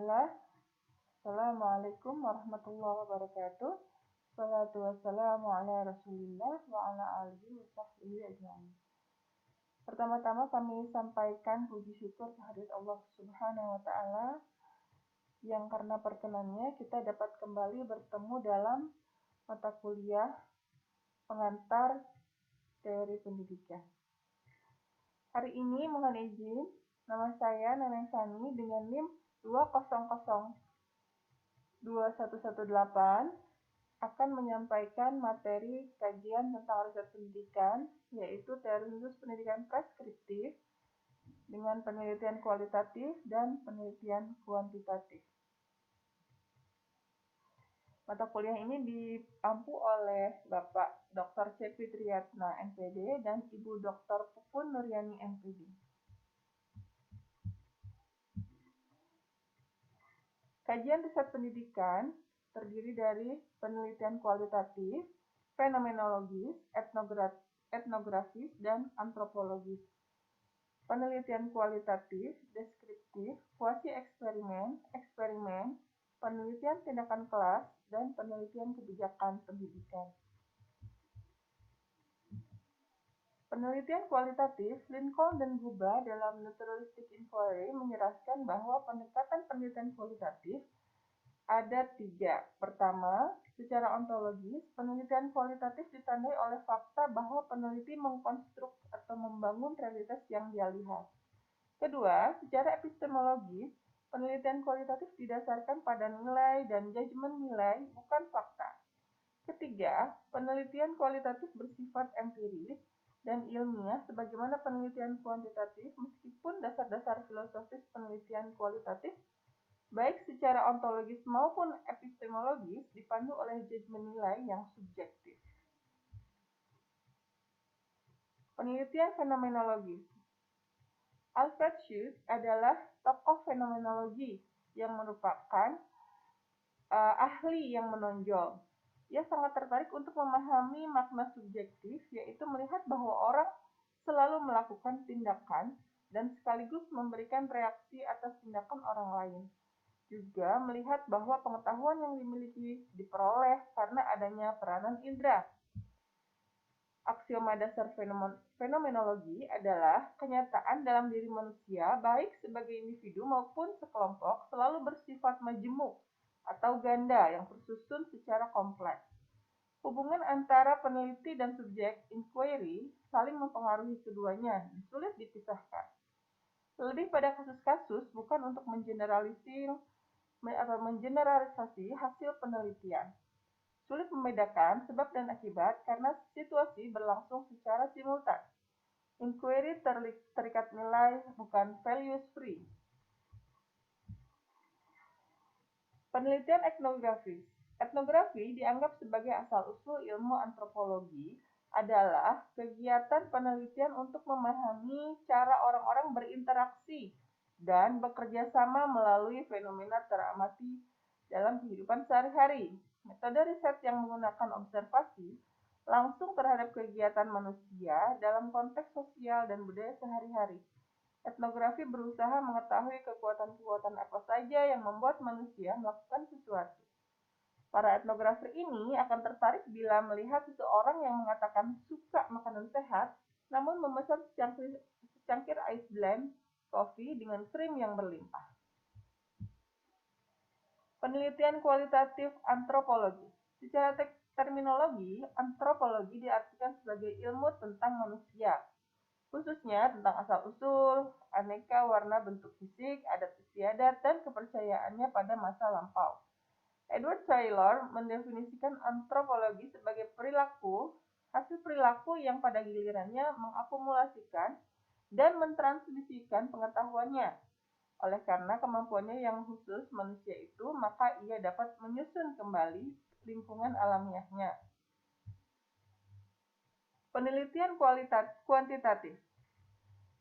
Bismillah. Assalamualaikum warahmatullahi wabarakatuh. Salatu wassalamu ala rasulillah wa ala alihi wa sahbihi ajma'in. Pertama-tama kami sampaikan puji syukur kehadirat Allah Subhanahu wa Ta'ala yang karena perkenannya kita dapat kembali bertemu dalam mata kuliah pengantar teori pendidikan. Hari ini mohon izin, nama saya Neneng Sani dengan NIM 2002118 akan menyampaikan materi kajian tentang riset pendidikan, yaitu teori khusus pendidikan preskriptif dengan penelitian kualitatif dan penelitian kuantitatif. Mata kuliah ini diampu oleh Bapak Dr. C. Fitriatna, MPD, dan Ibu Dr. Pupun Nuryani, MPD. Kajian riset pendidikan terdiri dari penelitian kualitatif, fenomenologis, etnografis, dan antropologis. Penelitian kualitatif, deskriptif, kuasi-eksperimen, eksperimen, penelitian tindakan kelas, dan penelitian kebijakan pendidikan. Penelitian kualitatif, Lincoln dan Guba dalam Naturalistic Inquiry menyerahkan bahwa pendekatan penelitian kualitatif ada 3. Pertama, secara ontologis, penelitian kualitatif ditandai oleh fakta bahwa peneliti mengkonstruk atau membangun realitas yang dia lihat. Kedua, secara epistemologis, penelitian kualitatif didasarkan pada nilai dan judgement nilai, bukan fakta. Ketiga, penelitian kualitatif bersifat empiris dan ilmiah sebagaimana penelitian kuantitatif, meskipun dasar-dasar filosofis penelitian kualitatif baik secara ontologis maupun epistemologis dipandu oleh judgement nilai yang subjektif. Penelitian fenomenologis. Alfred Schultz adalah tokoh fenomenologi yang merupakan ahli yang menonjol. Ia sangat tertarik untuk memahami makna subjektif, yaitu melihat bahwa orang selalu melakukan tindakan dan sekaligus memberikan reaksi atas tindakan orang lain. Juga melihat bahwa pengetahuan yang dimiliki diperoleh karena adanya peranan indera. Aksioma dasar fenomenologi adalah kenyataan dalam diri manusia, baik sebagai individu maupun sekelompok, selalu bersifat majemuk atau ganda yang tersusun secara kompleks. Hubungan antara peneliti dan subjek inquiry saling mempengaruhi keduanya dan sulit dipisahkan. Lebih pada kasus-kasus, bukan untuk mengeneralisasi hasil penelitian. Sulit membedakan sebab dan akibat karena situasi berlangsung secara simultan. Inquiry terikat nilai, bukan values free. Penelitian etnografis. Etnografi dianggap sebagai asal-usul ilmu antropologi adalah kegiatan penelitian untuk memahami cara orang-orang berinteraksi dan bekerja sama melalui fenomena teramati dalam kehidupan sehari-hari. Metode riset yang menggunakan observasi langsung terhadap kegiatan manusia dalam konteks sosial dan budaya sehari-hari. Etnografi berusaha mengetahui kekuatan-kekuatan apa saja yang membuat manusia melakukan sesuatu. Para etnografer ini akan tertarik bila melihat seseorang yang mengatakan suka makanan sehat, namun memesan secangkir ice blend kopi dengan krim yang berlimpah. Penelitian kualitatif antropologi. Secara terminologi, antropologi diartikan sebagai ilmu tentang manusia, khususnya tentang asal-usul, aneka warna bentuk fisik, adat istiadat, dan kepercayaannya pada masa lampau. Edward Taylor mendefinisikan antropologi sebagai hasil perilaku yang pada gilirannya mengakumulasikan dan mentransmisikan pengetahuannya. Oleh karena kemampuannya yang khusus manusia itu, maka ia dapat menyusun kembali lingkungan alamiahnya. Penelitian kuantitatif.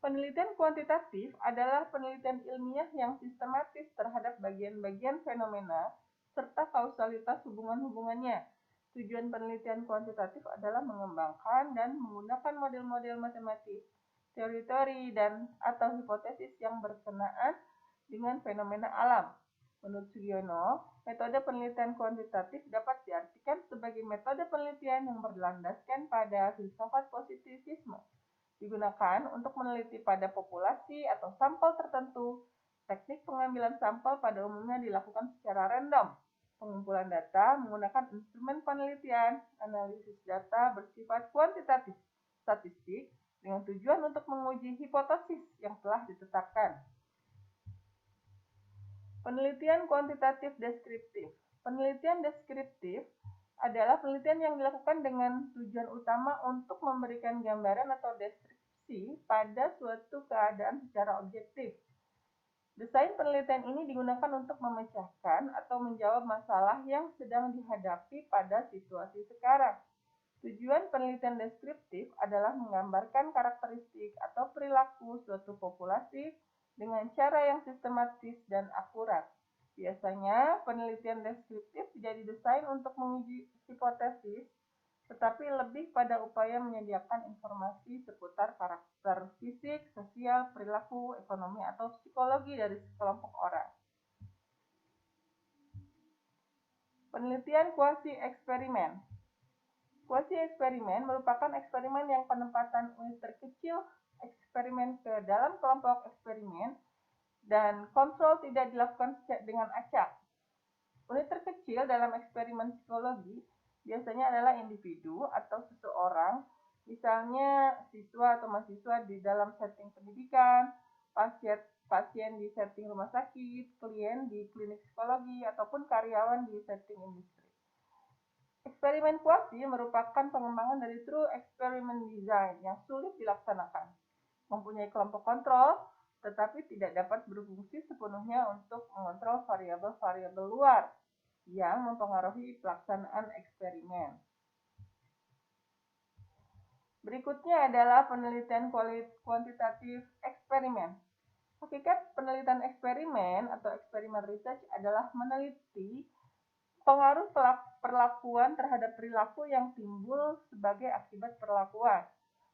Penelitian kuantitatif adalah penelitian ilmiah yang sistematis terhadap bagian-bagian fenomena serta kausalitas hubungan-hubungannya. Tujuan penelitian kuantitatif adalah mengembangkan dan menggunakan model-model matematis, teori-teori, dan atau hipotesis yang berkenaan dengan fenomena alam. Menurut Sugiono, metode penelitian kuantitatif dapat diartikan sebagai metode penelitian yang berlandaskan pada filsafat positivisme, digunakan untuk meneliti pada populasi atau sampel tertentu. Teknik pengambilan sampel pada umumnya dilakukan secara random. Pengumpulan data menggunakan instrumen penelitian, analisis data bersifat kuantitatif, statistik, dengan tujuan untuk menguji hipotesis yang telah ditetapkan. Penelitian kuantitatif deskriptif. Penelitian deskriptif adalah penelitian yang dilakukan dengan tujuan utama untuk memberikan gambaran atau deskripsi pada suatu keadaan secara objektif. Desain penelitian ini digunakan untuk memecahkan atau menjawab masalah yang sedang dihadapi pada situasi sekarang. Tujuan penelitian deskriptif adalah menggambarkan karakteristik atau perilaku suatu populasi dengan cara yang sistematis dan akurat. Biasanya, penelitian deskriptif tidak didesain untuk menguji hipotesis, tetapi lebih pada upaya menyediakan informasi seputar karakter fisik, sosial, perilaku, ekonomi, atau psikologi dari sekelompok orang. Penelitian kuasi-eksperimen. Kuasi-eksperimen merupakan eksperimen yang penempatan unit terkecil eksperimen ke dalam kelompok eksperimen dan kontrol tidak dilakukan dengan acak. Unit terkecil dalam eksperimen psikologi biasanya adalah individu atau seseorang, misalnya siswa atau mahasiswa di dalam setting pendidikan, pasien di setting rumah sakit, klien di klinik psikologi, ataupun karyawan di setting industri. Eksperimen kuasi merupakan pengembangan dari true experiment design yang sulit dilaksanakan. Mempunyai kelompok kontrol, tetapi tidak dapat berfungsi sepenuhnya untuk mengontrol variabel-variabel luar yang mempengaruhi pelaksanaan eksperimen. Berikutnya adalah penelitian kuantitatif eksperimen. Hakikat penelitian eksperimen atau eksperimen research adalah meneliti pengaruh perlakuan terhadap perilaku yang timbul sebagai akibat perlakuan.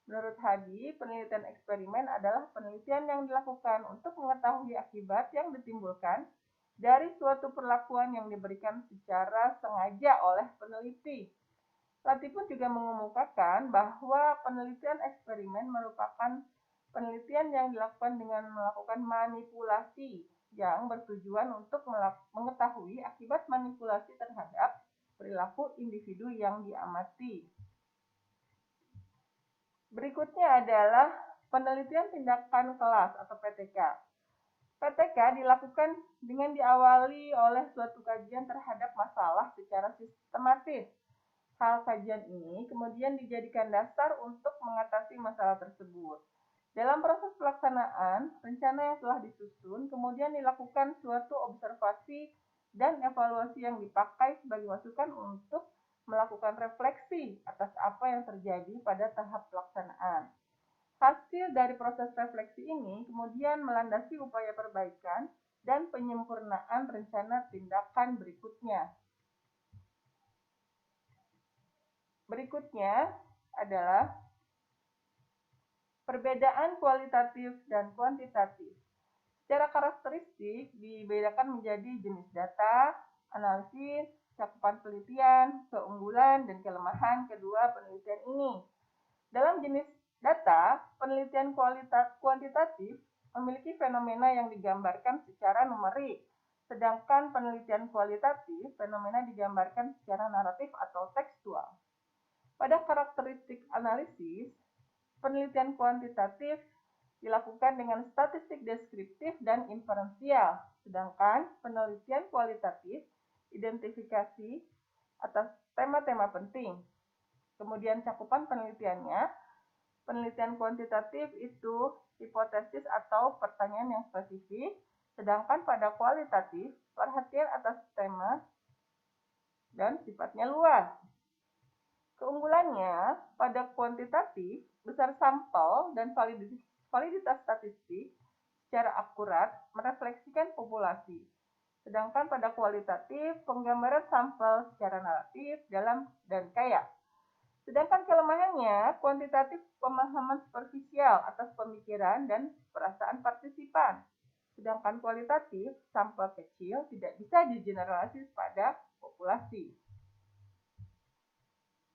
Menurut Hadi, penelitian eksperimen adalah penelitian yang dilakukan untuk mengetahui akibat yang ditimbulkan dari suatu perlakuan yang diberikan secara sengaja oleh peneliti. Latih pun juga mengemukakan bahwa penelitian eksperimen merupakan penelitian yang dilakukan dengan melakukan manipulasi yang bertujuan untuk mengetahui akibat manipulasi terhadap perilaku individu yang diamati. Berikutnya adalah penelitian tindakan kelas atau PTK. PTK dilakukan dengan diawali oleh suatu kajian terhadap masalah secara sistematis. Hal kajian ini kemudian dijadikan dasar untuk mengatasi masalah tersebut. Dalam proses pelaksanaan, rencana yang telah disusun kemudian dilakukan suatu observasi dan evaluasi yang dipakai sebagai masukan untuk melakukan refleksi atas apa yang terjadi pada tahap pelaksanaan. Hasil dari proses refleksi ini kemudian melandasi upaya perbaikan dan penyempurnaan rencana tindakan berikutnya. Berikutnya adalah perbedaan kualitatif dan kuantitatif. Secara karakteristik dibedakan menjadi jenis data, analisis, cakupan penelitian, keunggulan, dan kelemahan kedua penelitian ini. Dalam jenis data, penelitian kuantitatif memiliki fenomena yang digambarkan secara numerik, sedangkan penelitian kualitatif fenomena digambarkan secara naratif atau tekstual. Pada karakteristik analisis, penelitian kuantitatif dilakukan dengan statistik deskriptif dan inferensial, sedangkan penelitian kualitatif identifikasi atas tema-tema penting. Kemudian cakupan penelitiannya, penelitian kuantitatif itu hipotesis atau pertanyaan yang spesifik, sedangkan pada kualitatif perhatian atas tema dan sifatnya luas. Keunggulannya, pada kuantitatif, besar sampel dan validitas statistik secara akurat merefleksikan populasi. Sedangkan pada kualitatif, penggambaran sampel secara naratif, dalam, dan kaya. Sedangkan kelemahannya, kuantitatif pemahaman superficial atas pemikiran dan perasaan partisipan. Sedangkan kualitatif, sampel kecil tidak bisa digeneralisasi pada populasi.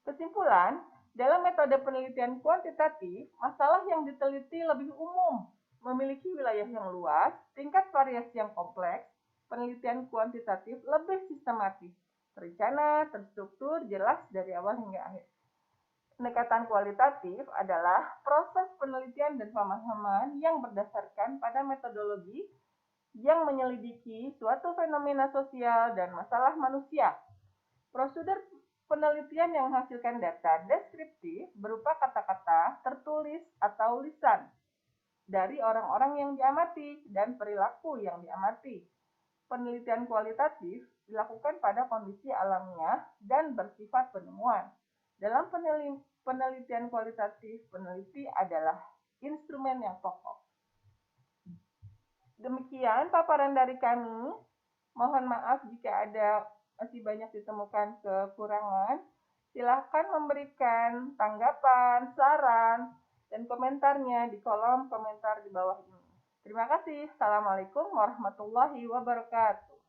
Kesimpulan, dalam metode penelitian kuantitatif, masalah yang diteliti lebih umum, memiliki wilayah yang luas, tingkat variasi yang kompleks. Penelitian kuantitatif lebih sistematis, terencana, terstruktur, jelas dari awal hingga akhir. Pendekatan kualitatif adalah proses penelitian dan pemahaman yang berdasarkan pada metodologi yang menyelidiki suatu fenomena sosial dan masalah manusia. Prosedur penelitian yang menghasilkan data deskriptif berupa kata-kata tertulis atau lisan dari orang-orang yang diamati dan perilaku yang diamati. Penelitian kualitatif dilakukan pada kondisi alamiah dan bersifat penemuan. Dalam penelitian kualitatif, peneliti adalah instrumen yang pokok. Demikian paparan dari kami. Mohon maaf jika ada masih banyak ditemukan kekurangan. Silahkan memberikan tanggapan, saran, dan komentarnya di kolom komentar di bawah ini. Terima kasih. Assalamualaikum warahmatullahi wabarakatuh.